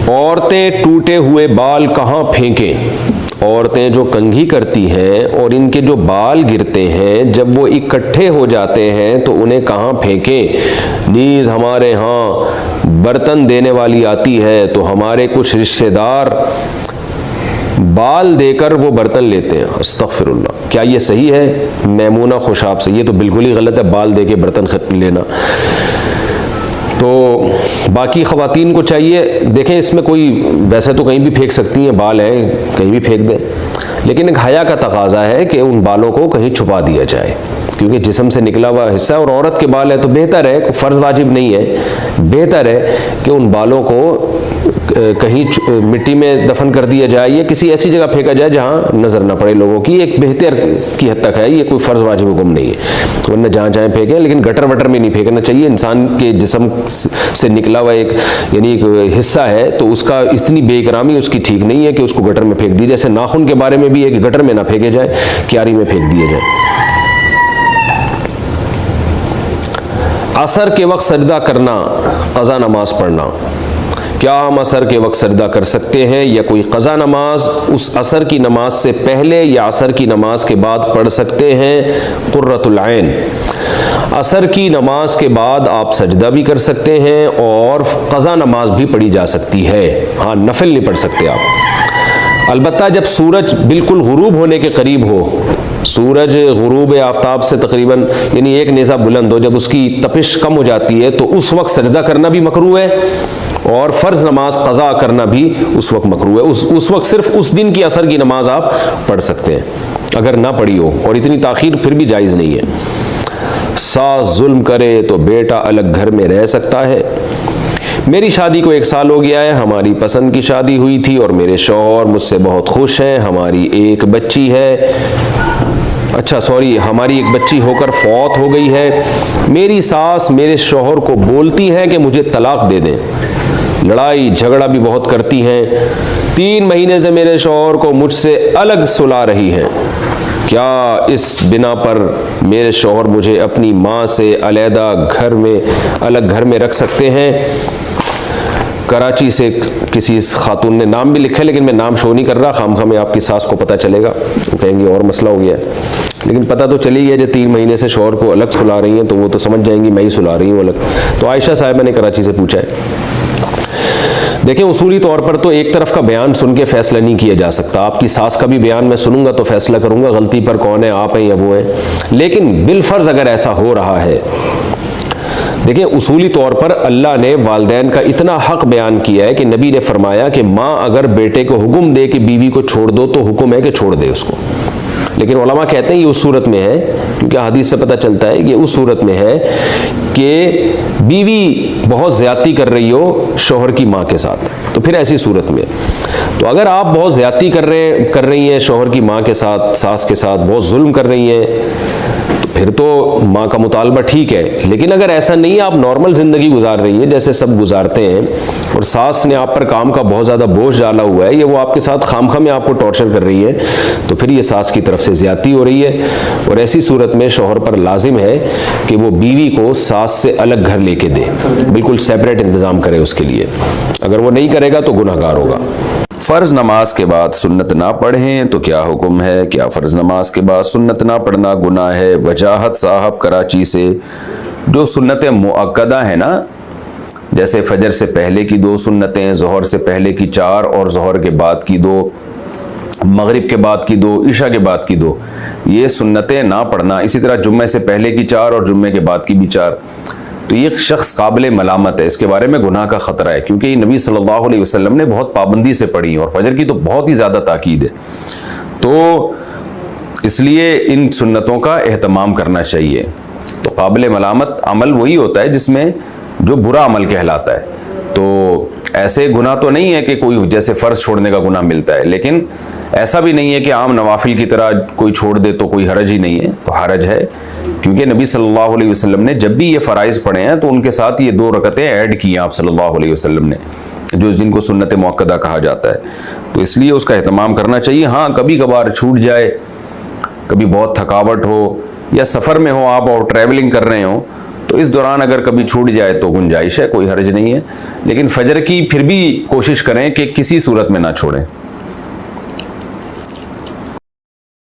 عورتیں ٹوٹے ہوئے بال کہاں پھینکیں؟ عورتیں جو کنگھی کرتی ہیں اور ان کے جو بال گرتے ہیں جب وہ اکٹھے ہو جاتے ہیں تو انہیں کہاں پھینکیں؟ نیز ہمارے ہاں برتن دینے والی آتی ہے تو ہمارے کچھ رشتہ دار بال دے کر وہ برتن لیتے ہیں۔ استغفر اللہ، کیا یہ صحیح ہے؟ میمونہ خوشاب سے، یہ تو بالکل ہی غلط ہے، بال دے کے برتن لینا۔ تو باقی خواتین کو چاہیے، دیکھیں اس میں کوئی، ویسے تو کہیں بھی پھینک سکتی ہیں، بال ہیں کہیں بھی پھینک دیں، لیکن ایک حیا کا تقاضا ہے کہ ان بالوں کو کہیں چھپا دیا جائے، کیونکہ جسم سے نکلا ہوا حصہ اور عورت کے بال ہے تو بہتر ہے، فرض واجب نہیں ہے، بہتر ہے کہ ان بالوں کو کہیں مٹی میں دفن کر دیا جائے یا کسی ایسی جگہ پھینکا جائے جہاں نظر نہ پڑے لوگوں کی، ایک بہتر کی حد تک ہے، یہ کوئی فرض واجب حکم نہیں ہے، ورنہ جہاں چاہیں پھینکیں، لیکن گٹر وٹر میں نہیں پھینکنا چاہیے۔ انسان کے جسم سے نکلا ہوا ایک یعنی ایک حصہ ہے تو اس کا اتنی بے اکرامی اس کی ٹھیک نہیں ہے کہ اس کو گٹر میں پھینک دی، جیسے ناخن کے بارے میں بھی ایک گٹر میں نہ پھینکے جائے، کیاری میں پھینک دیے جائے۔ عصر کے وقت سجدہ کرنا، قضا نماز پڑھنا، کیا ہم عصر کے وقت سجدہ کر سکتے ہیں یا کوئی قضا نماز اس عصر کی نماز سے پہلے یا عصر کی نماز کے بعد پڑھ سکتے ہیں؟ قرۃ العین، عصر کی نماز کے بعد آپ سجدہ بھی کر سکتے ہیں اور قضا نماز بھی پڑھی جا سکتی ہے، ہاں نفل نہیں پڑھ سکتے آپ، البتہ جب سورج بالکل غروب ہونے کے قریب ہو، سورج غروب آفتاب سے تقریباً یعنی ایک نیزہ بلند ہو، جب اس کی تپش کم ہو جاتی ہے تو اس وقت سجدہ کرنا بھی مکروہ ہے اور فرض نماز قضا کرنا بھی اس وقت مکروہ ہے۔ اس وقت صرف اس دن کی عصر کی نماز آپ پڑھ سکتے ہیں اگر نہ پڑھی ہو، اور اتنی تاخیر پھر بھی جائز نہیں ہے۔ ساس ظلم کرے تو بیٹا الگ گھر میں رہ سکتا ہے؟ میری شادی کو 1 سال ہو گیا ہے، ہماری پسند کی شادی ہوئی تھی اور میرے شوہر مجھ سے بہت خوش ہیں، ہماری ایک بچی ہو کر فوت ہو گئی ہے، میری ساس میرے شوہر کو بولتی ہیں کہ مجھے طلاق دے دیں، لڑائی جھگڑا بھی بہت کرتی ہیں، 3 مہینے سے میرے شوہر کو مجھ سے الگ سلا رہی ہیں، کیا اس بنا پر میرے شوہر مجھے اپنی ماں سے علیحدہ الگ گھر میں رکھ سکتے ہیں؟ کراچی سے کسی خاتون نے نام بھی لکھا ہے لیکن میں نام شو نہیں کر رہا، خامخواہ میں آپ کی ساس کو پتہ چلے گا وہ کہیں گے اور مسئلہ ہو گیا ہے، لیکن پتہ تو چلی گیا جو 3 مہینے سے شوہر کو الگ سلا رہی ہیں تو وہ تو سمجھ جائیں گی میں ہی سلا رہی ہوں الگ۔ تو عائشہ صاحبہ نے کراچی سے پوچھا ہے۔ دیکھیں اصولی طور پر تو ایک طرف کا بیان سن کے فیصلہ نہیں کیا جا سکتا، آپ کی ساس کا بھی بیان میں سنوں گا تو فیصلہ کروں گا غلطی پر کون ہے، آپ ہیں یا وہ ہیں، لیکن بالفرض اگر ایسا ہو رہا ہے، دیکھیں اصولی طور پر اللہ نے والدین کا اتنا حق بیان کیا ہے کہ نبی نے فرمایا کہ ماں اگر بیٹے کو حکم دے کہ بیوی کو چھوڑ دو تو حکم ہے کہ چھوڑ دے اس کو، لیکن علماء کہتے ہیں یہ اس صورت میں ہے، کیونکہ حدیث سے پتہ چلتا ہے کہ اس صورت میں ہے کہ بیوی بہت زیادتی کر رہی ہو شوہر کی ماں کے ساتھ، تو پھر ایسی صورت میں تو اگر آپ بہت زیادتی کر رہی ہیں شوہر کی ماں کے ساتھ، ساس کے ساتھ بہت ظلم کر رہی ہیں، پھر تو ماں کا مطالبہ ٹھیک ہے، لیکن اگر ایسا نہیں آپ نارمل زندگی گزار رہی ہیں جیسے سب گزارتے ہیں اور ساس نے آپ پر کام کا بہت زیادہ بوجھ ڈالا ہوا ہے یا وہ آپ کے ساتھ خامخواہ میں آپ کو ٹارچر کر رہی ہے، تو پھر یہ ساس کی طرف سے زیادتی ہو رہی ہے، اور ایسی صورت میں شوہر پر لازم ہے کہ وہ بیوی کو ساس سے الگ گھر لے کے دے، بالکل سیپریٹ انتظام کرے اس کے لیے، اگر وہ نہیں کرے گا تو گناہ گار ہوگا۔ فرض نماز کے بعد سنت نہ پڑھیں تو کیا حکم ہے؟ کیا فرض نماز کے بعد سنت نہ پڑھنا گناہ ہے؟ وجاہت صاحب کراچی سے، جو سنتیں مؤکدہ ہیں نا، جیسے فجر سے پہلے کی 2 سنتیں، ظہر سے پہلے کی 4 اور ظہر کے بعد کی 2، مغرب کے بعد کی 2، عشاء کے بعد کی 2، یہ سنتیں نہ پڑھنا، اسی طرح جمعے سے پہلے کی 4 اور جمعے کے بعد کی بھی 4، تو یہ شخص قابل ملامت ہے، اس کے بارے میں گناہ کا خطرہ ہے، کیونکہ یہ نبی صلی اللہ علیہ وسلم نے بہت پابندی سے پڑھی اور فجر کی تو بہت ہی زیادہ تاکید ہے، تو اس لیے ان سنتوں کا اہتمام کرنا چاہیے۔ تو قابل ملامت عمل وہی ہوتا ہے جس میں جو برا عمل کہلاتا ہے، تو ایسے گناہ تو نہیں ہے کہ کوئی جیسے فرض چھوڑنے کا گناہ ملتا ہے، لیکن ایسا بھی نہیں ہے کہ عام نوافل کی طرح کوئی چھوڑ دے تو کوئی حرج ہی نہیں ہے، تو حرج ہے، کیونکہ نبی صلی اللہ علیہ وسلم نے جب بھی یہ فرائض پڑھے ہیں تو ان کے ساتھ یہ 2 رکعتیں ایڈ کی ہیں آپ صلی اللہ علیہ وسلم نے، جو جن کو سنت مؤکدہ کہا جاتا ہے، تو اس لیے اس کا اہتمام کرنا چاہیے۔ ہاں کبھی کبھار چھوٹ جائے، کبھی بہت تھکاوٹ ہو یا سفر میں ہو آپ اور ٹریولنگ کر رہے ہوں تو اس دوران اگر کبھی چھوٹ جائے تو گنجائش ہے، کوئی حرج نہیں ہے، لیکن فجر کی پھر بھی کوشش کریں کہ کسی صورت میں نہ چھوڑیں۔